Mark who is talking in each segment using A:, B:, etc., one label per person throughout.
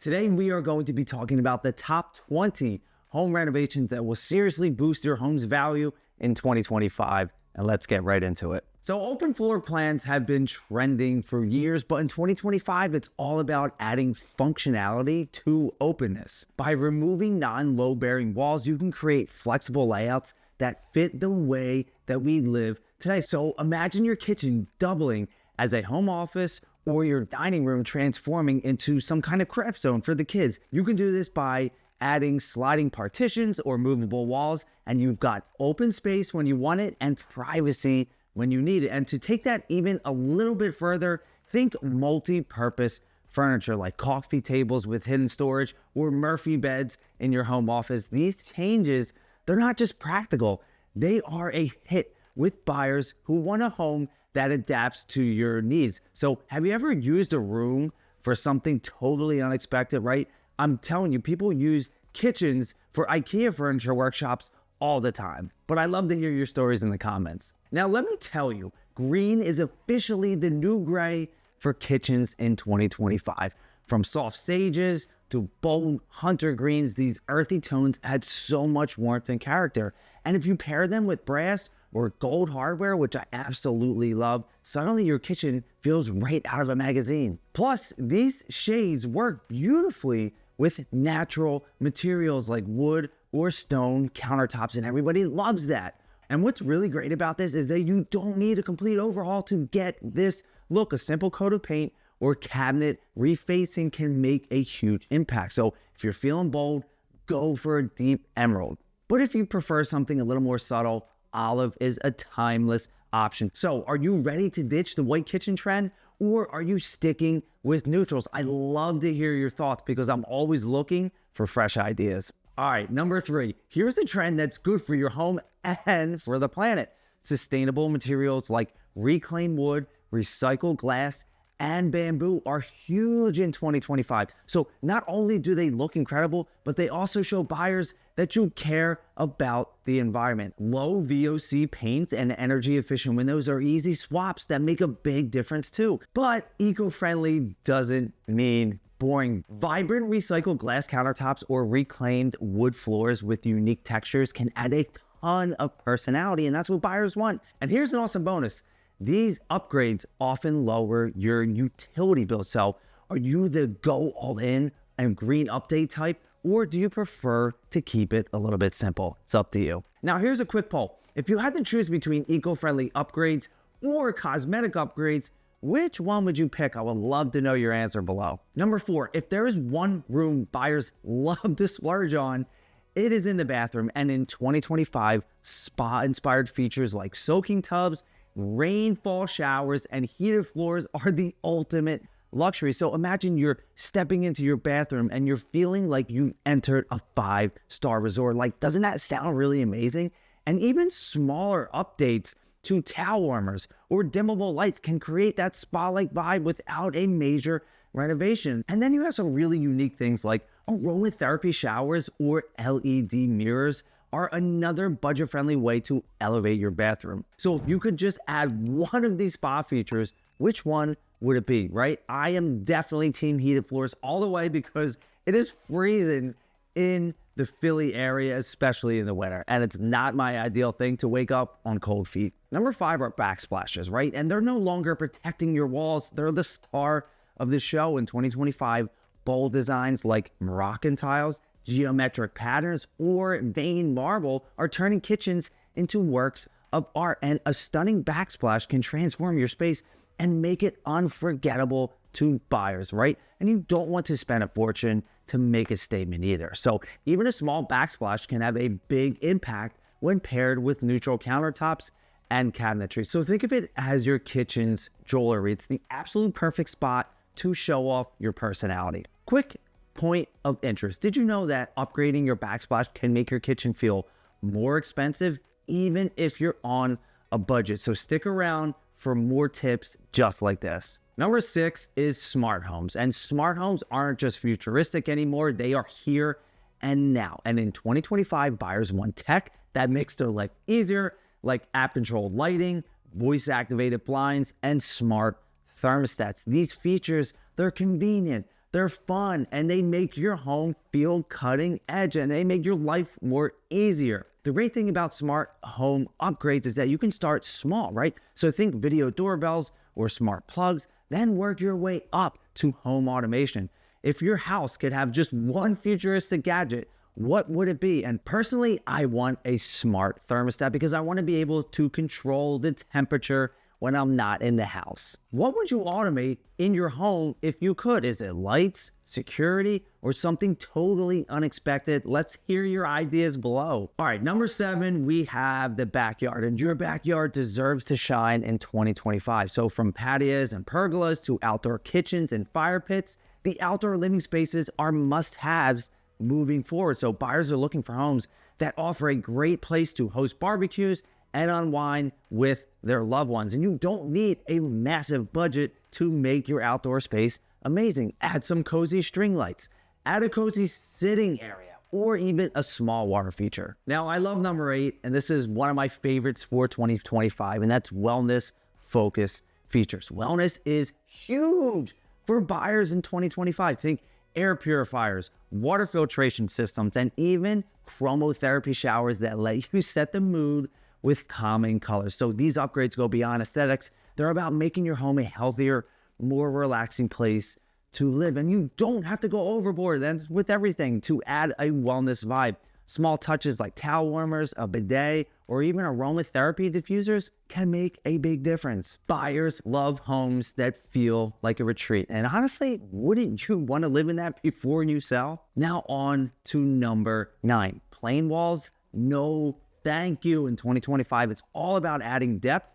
A: Today, we are going to be talking about the top 20 home renovations that will seriously boost your home's value in 2025. And let's get right into it. So open floor plans have been trending for years, but in 2025, it's all about adding functionality to openness. By removing non-load-bearing walls, you can create flexible layouts that fit the way that we live today. So imagine your kitchen doubling as a home office or your dining room transforming into some kind of craft zone for the kids. You can do this by adding sliding partitions or movable walls, and you've got open space when you want it and privacy when you need it. And to take that even a little bit further, think multi-purpose furniture like coffee tables with hidden storage or Murphy beds in your home office. These changes, they're not just practical, they are a hit with buyers who want a home that adapts to your needs. So have you ever used a room for something totally unexpected, right? I'm telling you, people use kitchens for IKEA furniture workshops all the time. But I love to hear your stories in the comments. Now, let me tell you, green is officially the new gray for kitchens in 2025. From soft sages to bold hunter greens, these earthy tones add so much warmth and character. And if you pair them with brass or gold hardware, which I absolutely love, suddenly your kitchen feels right out of a magazine. Plus, these shades work beautifully with natural materials like wood or stone countertops, and everybody loves that. And what's really great about this is that you don't need a complete overhaul to get this look. A simple coat of paint or cabinet refacing can make a huge impact. So if you're feeling bold, go for a deep emerald. But if you prefer something a little more subtle, olive is a timeless option. So are you ready to ditch the white kitchen trend, or are you sticking with neutrals? I love to hear your thoughts because I'm always looking for fresh ideas. All right, number 3, here's a trend that's good for your home and for the planet. Sustainable materials like reclaimed wood, recycled glass, and bamboo are huge in 2025. So not only do they look incredible, but they also show buyers that you care about the environment. Low VOC paints and energy efficient windows are easy swaps that make a big difference too. But eco-friendly doesn't mean boring. Vibrant recycled glass countertops or reclaimed wood floors with unique textures can add a ton of personality, and that's what buyers want. And here's an awesome bonus. These upgrades often lower your utility bill. So are you the go all in and green update type, or do you prefer to keep it a little bit simple? It's up to you. Now, here's a quick poll. If you had to choose between eco-friendly upgrades or cosmetic upgrades, which one would you pick? I would love to know your answer below. Number 4, if there is one room buyers love to splurge on, it is in the bathroom. And in 2025, spa-inspired features like soaking tubs, rainfall showers, and heated floors are the ultimate luxury. So imagine you're stepping into your bathroom and you're feeling like you entered a 5-star resort. Like, doesn't that sound really amazing? And even smaller updates to towel warmers or dimmable lights can create that spa-like vibe without a major renovation. And then you have some really unique things like aromatherapy showers or LED mirrors are another budget-friendly way to elevate your bathroom. So if you could just add one of these spa features, which one would it be, right? I am definitely team heated floors all the way because it is freezing in the Philly area, especially in the winter, and it's not my ideal thing to wake up on cold feet. Number 5 are backsplashes, right? And they're no longer protecting your walls. They're the star of the show in 2025. Bold designs like Moroccan tiles, geometric patterns, or veined marble are turning kitchens into works of art, and a stunning backsplash can transform your space and make it unforgettable to buyers, right? And you don't want to spend a fortune to make a statement either. So even a small backsplash can have a big impact when paired with neutral countertops and cabinetry. So think of it as your kitchen's jewelry. It's the absolute perfect spot to show off your personality. Quick point of interest. Did you know that upgrading your backsplash can make your kitchen feel more expensive, even if you're on a budget? So stick around for more tips just like this. Number 6 is smart homes. And smart homes aren't just futuristic anymore. They are here and now. And in 2025, buyers want tech that makes their life easier, like app-controlled lighting, voice-activated blinds, and smart thermostats. These features, they're convenient, They're fun and they make your home feel cutting edge and they make your life more easier. The great thing about smart home upgrades is that you can start small, right? So think video doorbells or smart plugs, then work your way up to home automation. If your house could have just one futuristic gadget, what would it be? And personally, I want a smart thermostat because I want to be able to control the temperature when I'm not in the house. What would you automate in your home if you could? Is it lights, security, or something totally unexpected? Let's hear your ideas below. All right, number 7, we have the backyard, and your backyard deserves to shine in 2025. So from patios and pergolas to outdoor kitchens and fire pits, the outdoor living spaces are must-haves moving forward. So buyers are looking for homes that offer a great place to host barbecues and unwind with their loved ones. And you don't need a massive budget to make your outdoor space amazing. Add some cozy string lights, add a cozy sitting area, or even a small water feature. Now, I love number 8, and this is one of my favorites for 2025, and that's wellness focus features. Wellness is huge for buyers in 2025. Think air purifiers, water filtration systems, and even chromotherapy showers that let you set the mood with calming colors. So these upgrades go beyond aesthetics. They're about making your home a healthier, more relaxing place to live. And you don't have to go overboard then with everything to add a wellness vibe. Small touches like towel warmers, a bidet, or even aromatherapy diffusers can make a big difference. Buyers love homes that feel like a retreat. And honestly, wouldn't you want to live in that before you sell? Now on to number 9, plain walls. No, thank you. In 2025, it's all about adding depth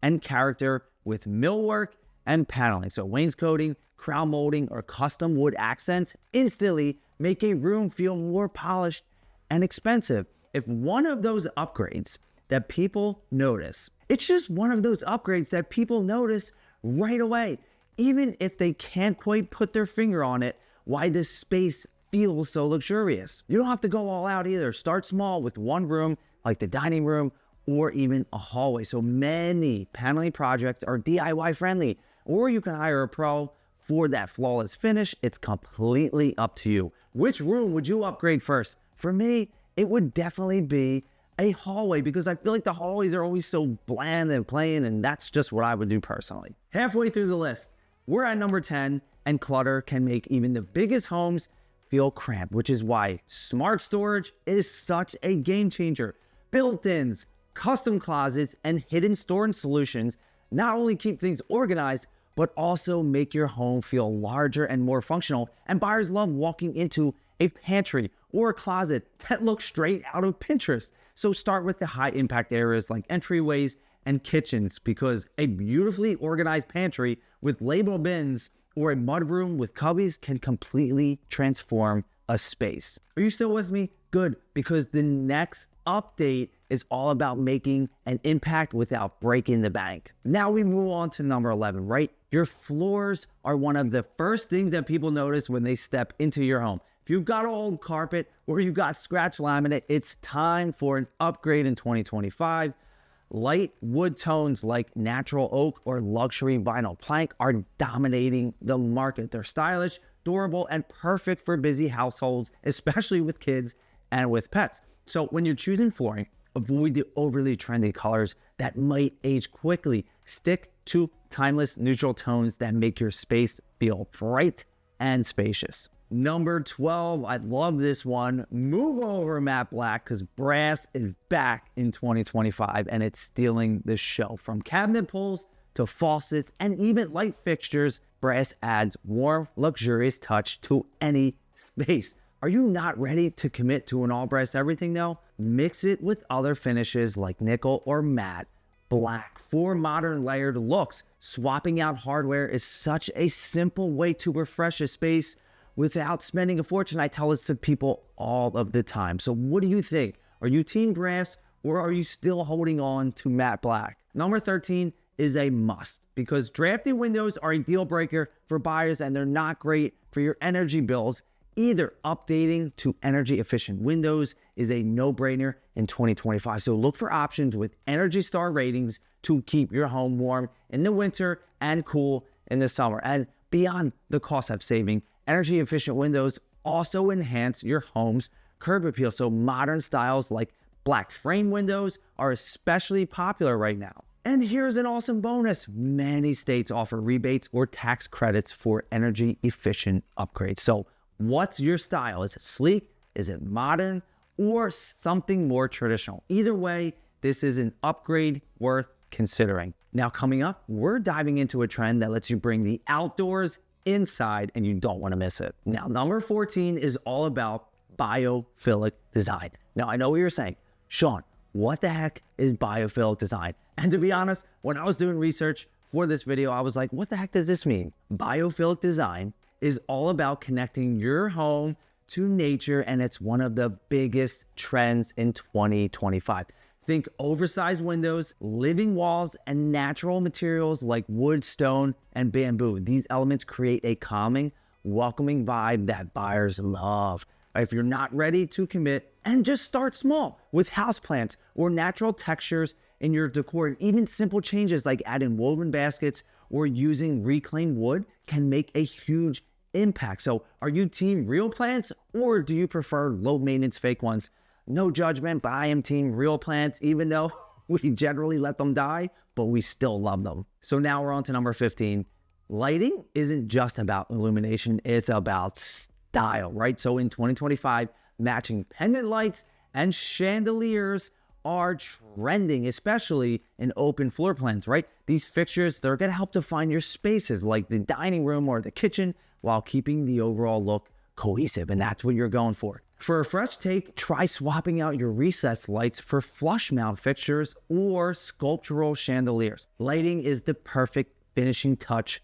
A: and character with millwork and paneling. So wainscoting, crown molding, or custom wood accents instantly make a room feel more polished and expensive. If one of those upgrades that people notice, it's just one of those upgrades that people notice right away, even if they can't quite put their finger on it, why this space feels so luxurious. You don't have to go all out either. Start small with one room like the dining room or even a hallway. So many paneling projects are DIY friendly, or you can hire a pro for that flawless finish. It's completely up to you. Which room would you upgrade first? For me, it would definitely be a hallway because I feel like the hallways are always so bland and plain, and that's just what I would do personally. Halfway through the list, we're at number 10, and clutter can make even the biggest homes feel cramped, which is why smart storage is such a game changer. Built-ins, custom closets, and hidden storage solutions not only keep things organized, but also make your home feel larger and more functional. And buyers love walking into a pantry or a closet that looks straight out of Pinterest. So start with the high impact areas like entryways and kitchens, because a beautifully organized pantry with label bins or a mudroom with cubbies can completely transform a space. Are you still with me? Good, because the next update is all about making an impact without breaking the bank. Now we move on to number 11, right? Your floors are one of the first things that people notice when they step into your home. If you've got old carpet or you've got scratch laminate, it's time for an upgrade in 2025. Light wood tones like natural oak or luxury vinyl plank are dominating the market. They're stylish, durable, and perfect for busy households, especially with kids and with pets. So when you're choosing flooring, avoid the overly trendy colors that might age quickly. Stick to timeless neutral tones that make your space feel bright and spacious. Number 12, I love this one. Move over matte black, because brass is back in 2025 and it's stealing the show. From cabinet pulls to faucets and even light fixtures, brass adds warm, luxurious touch to any space. Are you not ready to commit to an all brass everything though? Mix it with other finishes like nickel or matte black for modern layered looks. Swapping out hardware is such a simple way to refresh a space without spending a fortune. I tell this to people all of the time. So what do you think? Are you team brass or are you still holding on to matte black? Number 13 is a must, because drafty windows are a deal breaker for buyers and they're not great for your energy bills. Either updating to energy efficient windows is a no-brainer in 2025. So look for options with Energy Star ratings to keep your home warm in the winter and cool in the summer. And beyond the cost of saving, Energy efficient windows also enhance your home's curb appeal. So modern styles like black frame windows are especially popular right now. And here's an awesome bonus. Many states offer rebates or tax credits for energy efficient upgrades. So what's your style? Is it sleek? Is it modern? Or something more traditional? Either way, this is an upgrade worth considering. Now coming up, we're diving into a trend that lets you bring the outdoors inside and you don't want to miss it. Now, number 14 is all about biophilic design. Now, I know what you're saying, Sean, what the heck is biophilic design? And to be honest, when I was doing research for this video, I was like, what the heck does this mean? Biophilic design is all about connecting your home to nature, and it's one of the biggest trends in 2025. Think oversized windows, living walls, and natural materials like wood, stone, and bamboo. These elements create a calming, welcoming vibe that buyers love. If you're not ready to commit, and just start small with houseplants or natural textures in your decor. And even simple changes like adding woven baskets or using reclaimed wood can make a huge impact. So are you team real plants or do you prefer low maintenance fake ones? No judgment, but I am team real plants, even though we generally let them die, but we still love them. So now we're on to number 15. Lighting isn't just about illumination, it's about style, right? So in 2025, matching pendant lights and chandeliers are trending, especially in open floor plans, right? These fixtures, they're gonna help define your spaces like the dining room or the kitchen while keeping the overall look cohesive, and that's what you're going for. For a fresh take, try swapping out your recessed lights for flush mount fixtures or sculptural chandeliers. Lighting is the perfect finishing touch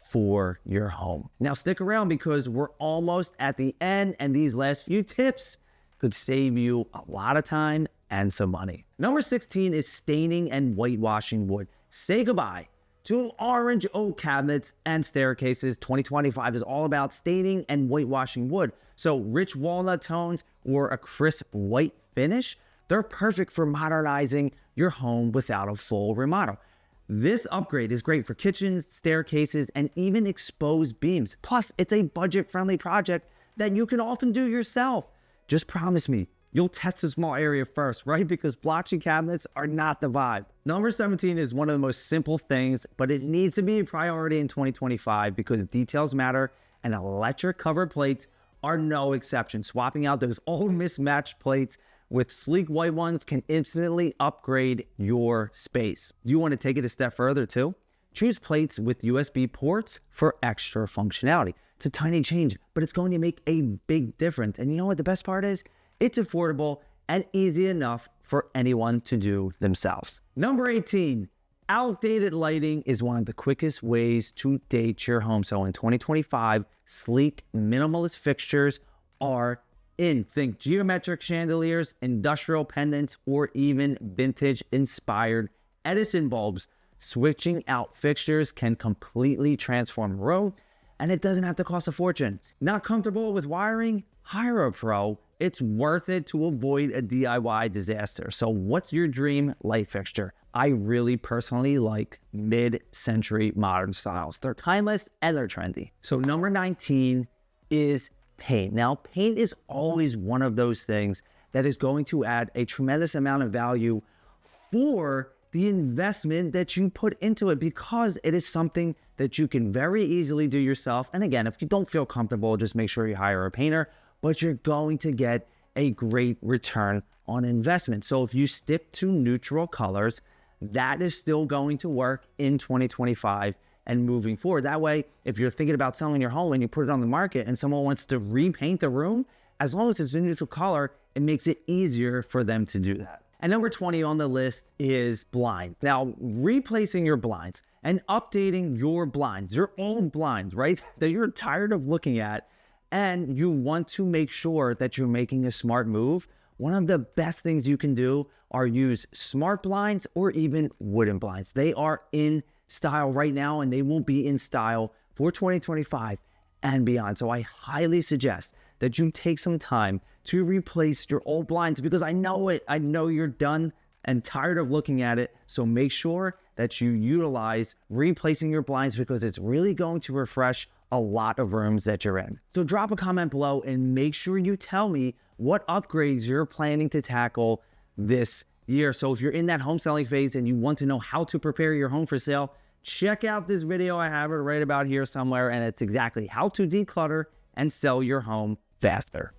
A: for your home. Now stick around because we're almost at the end, and these last few tips could save you a lot of time and some money. Number 16 is staining and whitewashing wood. Say goodbye to orange oak cabinets and staircases. 2025 is all about staining and whitewashing wood. So rich walnut tones or a crisp white finish, they're perfect for modernizing your home without a full remodel. This upgrade is great for kitchens, staircases, and even exposed beams. Plus, it's a budget-friendly project that you can often do yourself. Just promise me, you'll test a small area first, right? Because blotchy cabinets are not the vibe. Number 17 is one of the most simple things, but it needs to be a priority in 2025 because details matter, and electric covered plates are no exception. Swapping out those old mismatched plates with sleek white ones can instantly upgrade your space. You want to take it a step further too? Choose plates with USB ports for extra functionality. It's a tiny change, but it's going to make a big difference. And you know what the best part is? It's affordable and easy enough for anyone to do themselves. Number 18, outdated lighting is one of the quickest ways to date your home. So in 2025, sleek, minimalist fixtures are in. Think geometric chandeliers, industrial pendants, or even vintage-inspired Edison bulbs. Switching out fixtures can completely transform a room, and it doesn't have to cost a fortune. Not comfortable with wiring? Hire a pro. It's worth it to avoid a DIY disaster. So what's your dream light fixture? I really personally like mid-century modern styles. They're timeless and they're trendy. So number 19 is paint. Now, paint is always one of those things that is going to add a tremendous amount of value for the investment that you put into it because it is something that you can very easily do yourself. And again, if you don't feel comfortable, just make sure you hire a painter, but you're going to get a great return on investment. So if you stick to neutral colors, that is still going to work in 2025 and moving forward. That way, if you're thinking about selling your home and you put it on the market and someone wants to repaint the room, as long as it's a neutral color, it makes it easier for them to do that. And number 20 on the list is blinds. Now, replacing your blinds and updating your blinds, your old blinds, right, that you're tired of looking at, and you want to make sure that you're making a smart move, one of the best things you can do are use smart blinds or even wooden blinds. They are in style right now, and they will be in style for 2025 and beyond. So I highly suggest that you take some time to replace your old blinds because I know it. I know you're done and tired of looking at it. So make sure that you utilize replacing your blinds because it's really going to refresh a lot of rooms that you're in. So drop a comment below and make sure you tell me what upgrades you're planning to tackle this year. So if you're in that home selling phase and you want to know how to prepare your home for sale, check out this video. I have it right about here somewhere, and it's exactly how to declutter and sell your home faster.